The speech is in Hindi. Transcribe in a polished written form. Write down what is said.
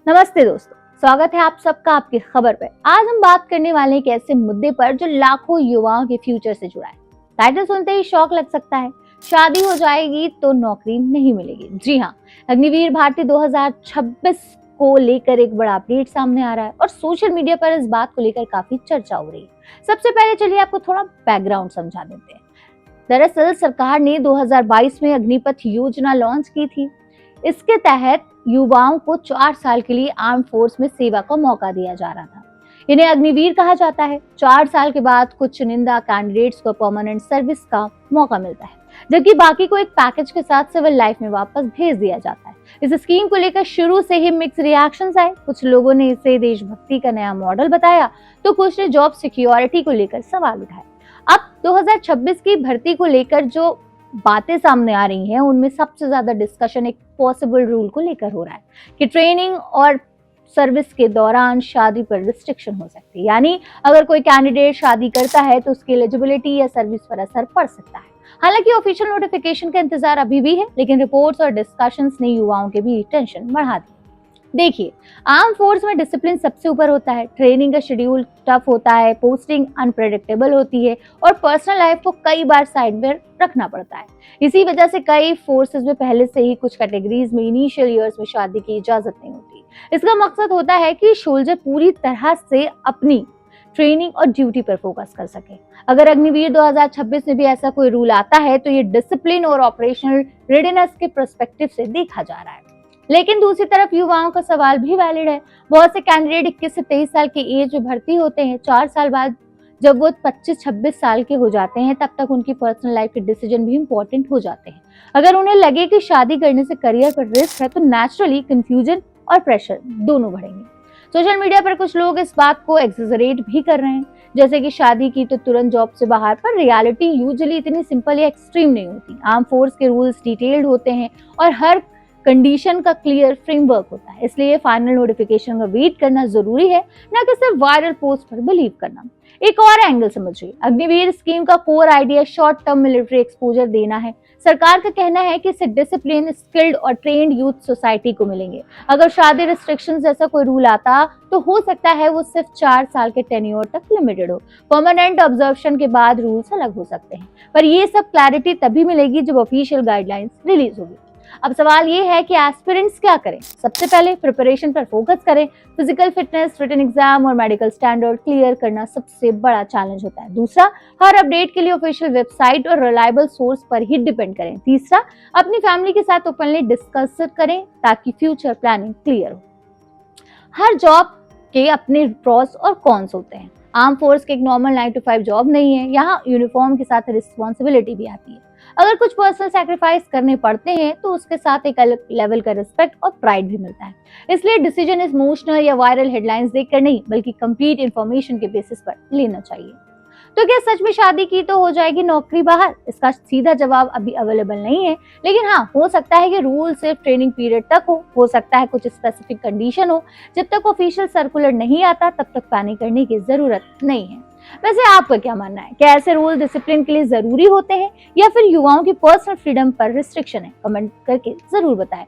नमस्ते दोस्तों, स्वागत है आप सबका आपकी खबर पे। आज हम बात करने वाले हैं एक ऐसे मुद्दे पर जो लाखों युवाओं के फ्यूचर से जुड़ा है। टाइटल सुनते ही शौक लग सकता है, शादी हो जाएगी तो नौकरी नहीं मिलेगी। जी हाँ, अग्निवीर भारती 2026 को लेकर एक बड़ा अपडेट सामने आ रहा है और सोशल मीडिया पर इस बात को लेकर काफी चर्चा हो रही है। सबसे पहले चलिए आपको थोड़ा बैकग्राउंड समझा देते हैं। दरअसल सरकार ने 2022 में अग्निपथ योजना लॉन्च की थी। इसके तहत युवाओं को 4 साल के लिए आर्म फोर्स में सेवा का मौका दिया जा रहा था। इन्हें अग्निवीर कहा जाता है। 4 साल के बाद कुछ चुनिंदा कैंडिडेट्स को परमानेंट सर्विस का मौका मिलता है, जबकि बाकी को एक पैकेज के साथ सिविल लाइफ में वापस भेज दिया जाता है। इस स्कीम को लेकर शुरू से ही मिक्स रिएक्शंस आए। कुछ लोगों ने इसे देशभक्ति का नया मॉडल बताया, तो कुछ ने जॉब सिक्योरिटी को लेकर सवाल उठाए। अब 2026 की भर्ती को लेकर जो बातें सामने आ रही हैं, उनमें सबसे ज्यादा डिस्कशन एक पॉसिबल रूल को लेकर हो रहा है कि ट्रेनिंग और सर्विस के दौरान शादी पर रिस्ट्रिक्शन हो सकती है। यानी अगर कोई कैंडिडेट शादी करता है तो उसकी एलिजिबिलिटी या सर्विस पर असर पड़ सकता है। हालांकि ऑफिशियल नोटिफिकेशन का इंतजार अभी भी है, लेकिन रिपोर्ट्स और डिस्कशंस ने युवाओं के भी टेंशन बढ़ा दी। देखिए, आर्म फोर्स में डिसिप्लिन सबसे ऊपर होता है, ट्रेनिंग का शेड्यूल टफ होता है, पोस्टिंग अनप्रेडिक्टेबल होती है और पर्सनल लाइफ को कई बार साइड में रखना पड़ता है। इसी वजह से कई फोर्सेस में पहले से ही कुछ कैटेगरीज में इनिशियल ईयर्स में शादी की इजाजत नहीं होती। इसका मकसद होता है कि सोल्जर पूरी तरह से अपनी ट्रेनिंग और ड्यूटी पर फोकस कर सके। अगर अग्निवीर 2026 में भी ऐसा कोई रूल आता है तो ये डिसिप्लिन और ऑपरेशनल रेडीनेस के पर्सपेक्टिव से देखा जा रहा है। लेकिन दूसरी तरफ युवाओं का सवाल भी वैलिड है। बहुत से कैंडिडेट 21 से 23 साल की एज में भर्ती होते हैं। 4 साल बाद जब वो 25-26 साल के हो जाते हैं, तब तक उनकी पर्सनल लाइफ के डिसीजन भी इंपॉर्टेंट हो जाते हैं। अगर उन्हें लगे कि शादी करने से करियर पर रिस्क है, तो नेचुरली कंफ्यूजन और प्रेशर दोनों बढ़ेंगे। सोशल मीडिया पर कुछ लोग इस बात को एक्सेजरेट भी कर रहे हैं, जैसे कि शादी की तो तुरंत जॉब से बाहर, पर रियलिटी यूजुअली इतनी सिंपल या एक्सट्रीम नहीं होती। आर्म फोर्स के रूल्स डिटेल्ड होते हैं और हर कंडीशन का क्लियर फ्रेमवर्क होता है, इसलिए फाइनल नोटिफिकेशन का वेट करना जरूरी है, न कि सिर्फ वायरल पोस्ट पर बिलीव करना। एक और एंगल समझिए, अग्निवीर स्कीम का core idea short term military exposure देना है। सरकार का कहना है कि इससे डिसिप्लिन, स्किल्ड और ट्रेन्ड यूथ सोसाइटी को मिलेंगे। अगर शादी रिस्ट्रिक्शन जैसा कोई रूल आता तो हो सकता है वो सिर्फ 4 साल के टेन्योर तक लिमिटेड हो। परमानेंट ऑब्जर्वेशन के बाद रूल्स अलग हो सकते हैं, पर ये सब क्लैरिटी तभी मिलेगी जब ऑफिशियल गाइडलाइंस रिलीज होगी। अब सवाल ये है कि एस्पिरेंट्स क्या करें। सबसे पहले प्रिपरेशन पर फोकस करें। फिजिकल फिटनेस, रिटन एग्जाम और मेडिकल स्टैंडर्ड क्लियर करना सबसे बड़ा चैलेंज होता है। दूसरा, हर अपडेट के लिए ऑफिशियल वेबसाइट और रिलायबल सोर्स पर ही डिपेंड करें। तीसरा, अपनी फैमिली के साथ ओपनली डिस्कस करें ताकि फ्यूचर प्लानिंग क्लियर हो। हर जॉब के अपने प्रॉस और कॉन्स होते हैं। आर्म फोर्स के एक नॉर्मल 9 to 5 जॉब नहीं है, यहाँ यूनिफॉर्म के साथ रिस्पॉन्सिबिलिटी भी आती है। अगर कुछ पर्सनल सैक्रिफाइस करने पड़ते हैं तो उसके साथ एक अलग लेवल का रिस्पेक्ट और प्राइड भी मिलता है। इसलिए डिसीजन इमोशनल या वायरल हेडलाइंस देखकर नहीं, बल्कि कंप्लीट इंफॉर्मेशन के बेसिस पर लेना चाहिए। तो क्या सच में शादी की तो हो जाएगी नौकरी बाहर? इसका सीधा जवाब अभी अवेलेबल नहीं है, लेकिन हाँ, हो सकता है कि रूल सिर्फ ट्रेनिंग पीरियड तक हो सकता है कुछ स्पेसिफिक कंडीशन हो। जब तक ऑफिशियल सर्कुलर नहीं आता तब तक पैनिक करने की जरूरत नहीं है। वैसे आपका क्या मानना है? क्या ऐसे रूल डिसिप्लिन के लिए जरूरी होते हैं या फिर युवाओं की पर्सनल फ्रीडम पर रिस्ट्रिक्शन है? कमेंट करके जरूर बताएं।